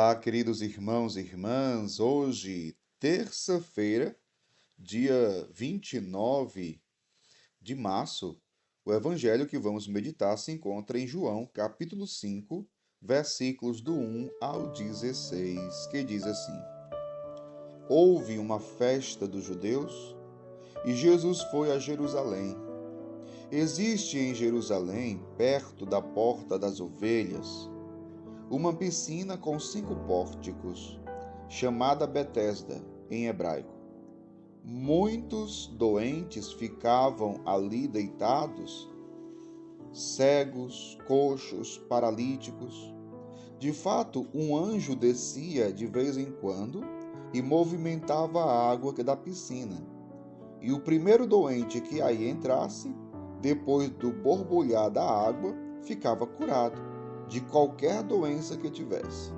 Olá, queridos irmãos e irmãs. Hoje, terça-feira, dia 29 de março, o evangelho que vamos meditar se encontra em João, capítulo 5, versículos do 1 ao 16, que diz assim: Houve uma festa dos judeus e Jesus foi a Jerusalém. Existe em Jerusalém, perto da Porta das Ovelhas, uma piscina com 5 pórticos, chamada Betesda, em hebraico. Muitos doentes ficavam ali deitados, cegos, coxos, paralíticos. De fato, um anjo descia de vez em quando e movimentava a água da piscina. E o primeiro doente que aí entrasse, depois do borbulhar da água, ficava curado de qualquer doença que tivesse.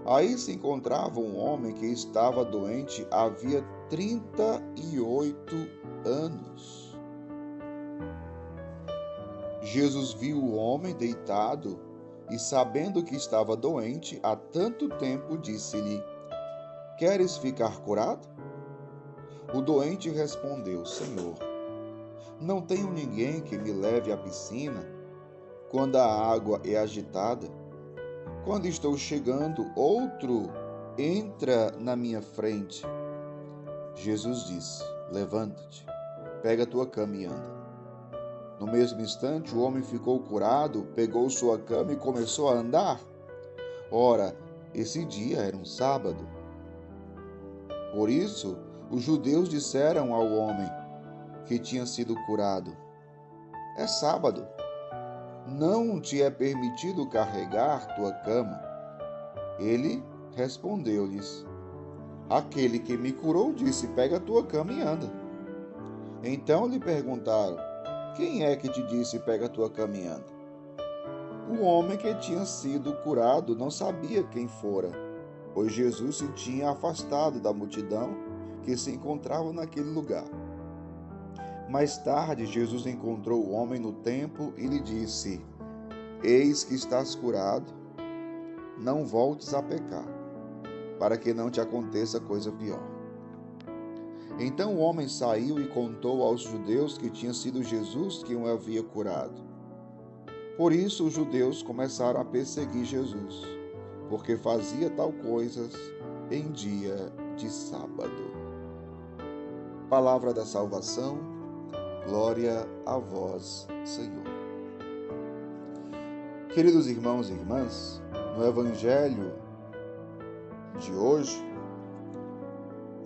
Aí se encontrava um homem que estava doente havia 38 anos. Jesus viu o homem deitado e, sabendo que estava doente há tanto tempo, disse-lhe: Queres ficar curado? O doente respondeu: Senhor, não tenho ninguém que me leve à piscina quando a água é agitada. Quando estou chegando, outro entra na minha frente. Jesus disse: Levanta-te, pega a tua cama e anda. No mesmo instante, o homem ficou curado, pegou sua cama e começou a andar. Ora, esse dia era um sábado. Por isso, os judeus disseram ao homem que tinha sido curado: É sábado. Não te é permitido carregar tua cama. Ele respondeu-lhes: Aquele que me curou disse: Pega a tua cama e anda. Então lhe perguntaram: Quem é que te disse: Pega a tua cama e anda? O homem que tinha sido curado não sabia quem fora, pois Jesus se tinha afastado da multidão que se encontrava naquele lugar. Mais tarde, Jesus encontrou o homem no templo e lhe disse: Eis que estás curado, não voltes a pecar, para que não te aconteça coisa pior. Então o homem saiu e contou aos judeus que tinha sido Jesus quem o havia curado. Por isso os judeus começaram a perseguir Jesus, porque fazia tal coisas em dia de sábado. Palavra da salvação, glória a vós, Senhor. Queridos irmãos e irmãs, no Evangelho de hoje,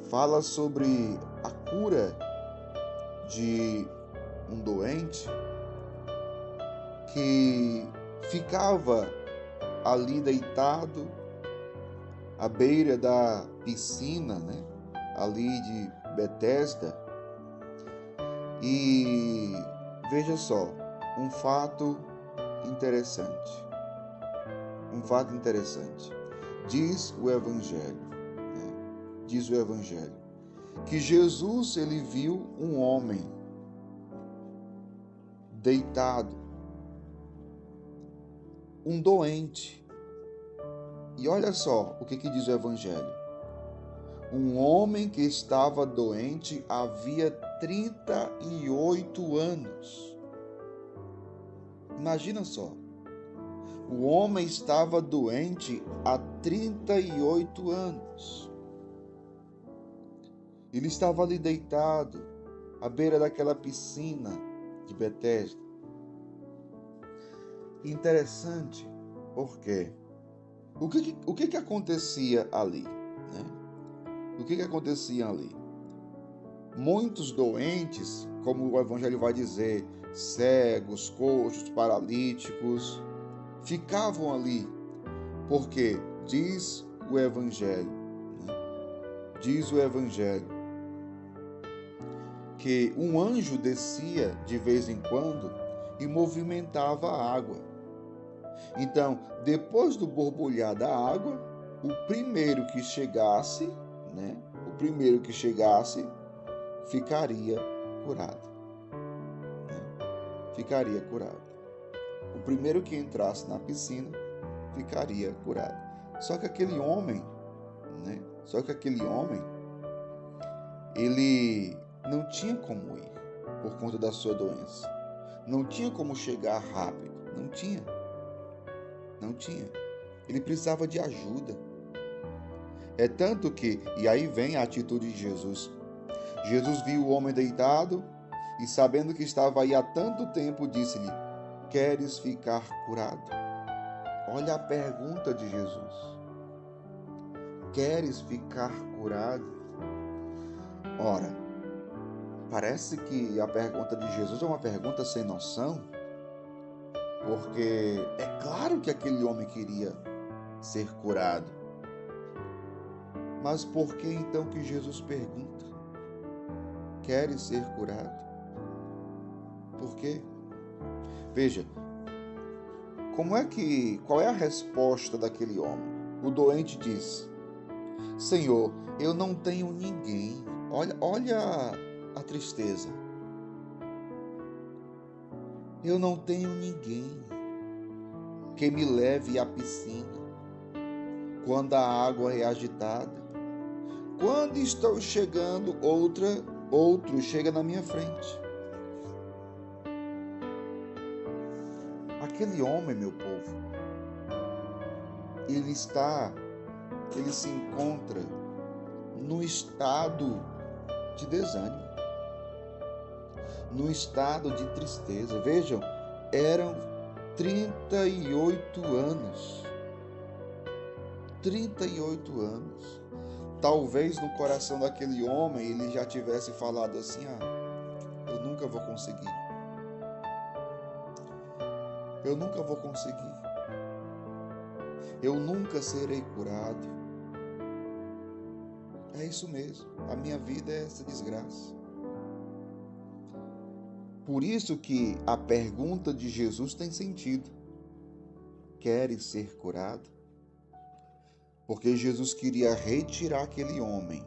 fala sobre a cura de um doente que ficava ali deitado à beira da piscina, ali de Betesda. E veja só, um fato interessante. Diz o Evangelho, que Jesus ele viu um homem deitado, um doente. E olha só o que diz o Evangelho. Um homem que estava doente havia 38 anos. Imagina só. O homem estava doente há 38 anos. Ele estava ali deitado, à beira daquela piscina de Betesda. Interessante, porque o que acontecia ali? O que acontecia ali? Muitos doentes, como o Evangelho vai dizer, cegos, coxos, paralíticos, ficavam ali, porque diz o Evangelho, que um anjo descia de vez em quando e movimentava a água. Então, depois do borbulhar da água, o primeiro que chegasse, ficaria curado. O primeiro que entrasse na piscina ficaria curado. Só que aquele homem, ele não tinha como ir por conta da sua doença. Não tinha como chegar rápido. Não tinha. Ele precisava de ajuda. É tanto que, e aí vem a atitude de Jesus. Jesus viu o homem deitado e, sabendo que estava aí há tanto tempo, disse-lhe: queres ficar curado? Olha a pergunta de Jesus. Queres ficar curado? Ora, parece que a pergunta de Jesus é uma pergunta sem noção, porque é claro que aquele homem queria ser curado. Mas por que então que Jesus pergunta? Queres ser curado? Por quê? Veja, qual é a resposta daquele homem? O doente diz: Senhor, eu não tenho ninguém. Olha a tristeza. Eu não tenho ninguém que me leve à piscina quando a água é agitada. Quando estou chegando, outro chega na minha frente. Aquele homem, meu povo, ele se encontra no estado de desânimo, no estado de tristeza. Vejam, eram 38 anos. 38 anos. Talvez no coração daquele homem ele já tivesse falado assim: eu nunca vou conseguir. Eu nunca vou conseguir. Eu nunca serei curado. É isso mesmo. A minha vida é essa desgraça. Por isso que a pergunta de Jesus tem sentido. Queres ser curado? Porque Jesus queria retirar aquele homem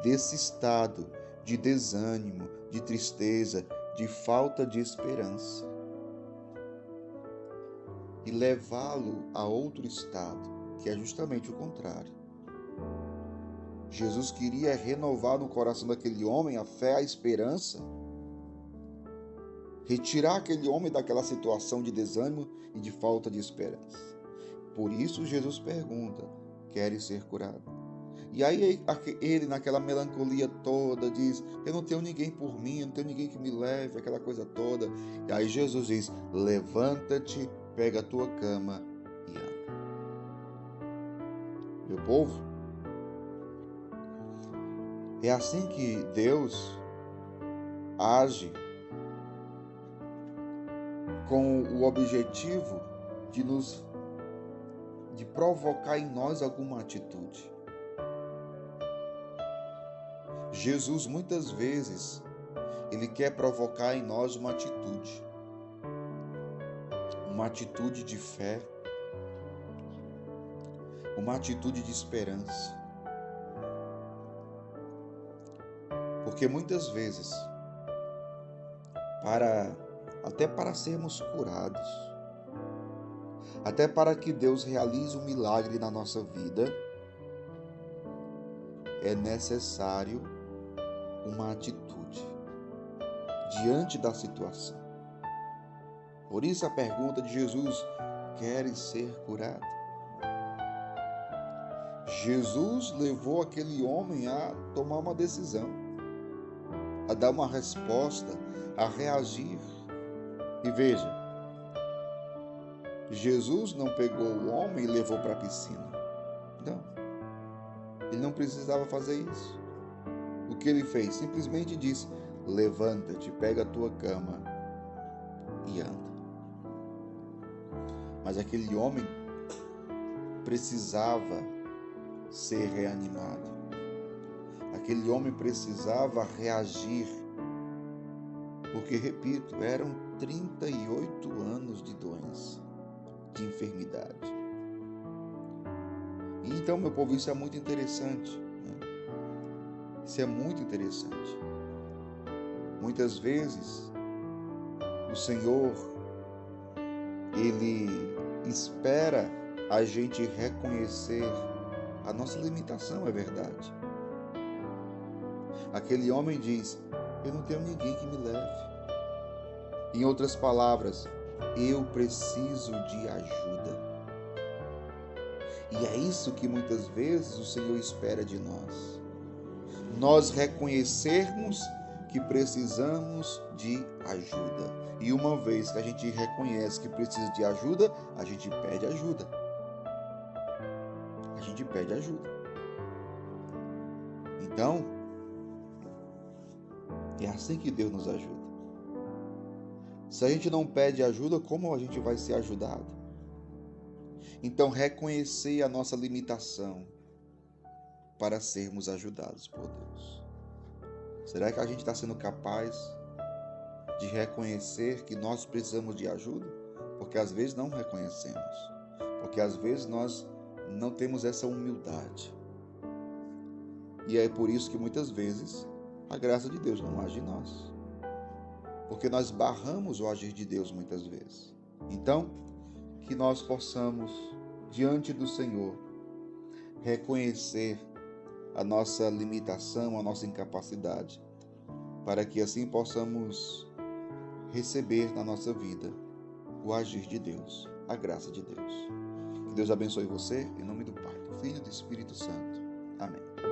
desse estado de desânimo, de tristeza, de falta de esperança e levá-lo a outro estado, que é justamente o contrário. Jesus queria renovar no coração daquele homem a fé, a esperança, retirar aquele homem daquela situação de desânimo e de falta de esperança. Por isso Jesus pergunta: queres ser curado? E aí ele, naquela melancolia toda, diz: eu não tenho ninguém por mim, eu não tenho ninguém que me leve, aquela coisa toda. E aí Jesus diz: levanta-te, pega a tua cama e anda. Meu povo, é assim que Deus age, com o objetivo de provocar em nós alguma atitude. Jesus, muitas vezes, ele quer provocar em nós uma atitude de fé, uma atitude de esperança. Porque muitas vezes, até para sermos curados, até para que Deus realize um milagre na nossa vida, é necessário uma atitude diante da situação. Por isso a pergunta de Jesus: queres ser curado? Jesus levou aquele homem a tomar uma decisão, a dar uma resposta, a reagir. E veja, Jesus não pegou o homem e levou para a piscina. Não. Ele não precisava fazer isso. O que ele fez? Simplesmente disse: levanta-te, pega a tua cama e anda. Mas aquele homem precisava ser reanimado. Aquele homem precisava reagir. Porque, repito, eram 38 anos de doença, de enfermidade. E então, meu povo, isso é muito interessante, né? Isso é muito interessante. Muitas vezes, o Senhor, Ele espera a gente reconhecer a nossa limitação, é verdade. Aquele homem diz: eu não tenho ninguém que me leve. Em outras palavras, eu preciso de ajuda. E é isso que muitas vezes o Senhor espera de nós. Nós reconhecermos que precisamos de ajuda. E uma vez que a gente reconhece que precisa de ajuda, a gente pede ajuda. A gente pede ajuda. Então, é assim que Deus nos ajuda. Se a gente não pede ajuda, como a gente vai ser ajudado? Então, reconhecer a nossa limitação para sermos ajudados por Deus. Será que a gente está sendo capaz de reconhecer que nós precisamos de ajuda? Porque às vezes não reconhecemos. Porque às vezes nós não temos essa humildade. E é por isso que muitas vezes a graça de Deus não age em nós. Porque nós barramos o agir de Deus muitas vezes. Então, que nós possamos, diante do Senhor, reconhecer a nossa limitação, a nossa incapacidade, para que assim possamos receber na nossa vida o agir de Deus, a graça de Deus. Que Deus abençoe você, em nome do Pai, do Filho e do Espírito Santo. Amém.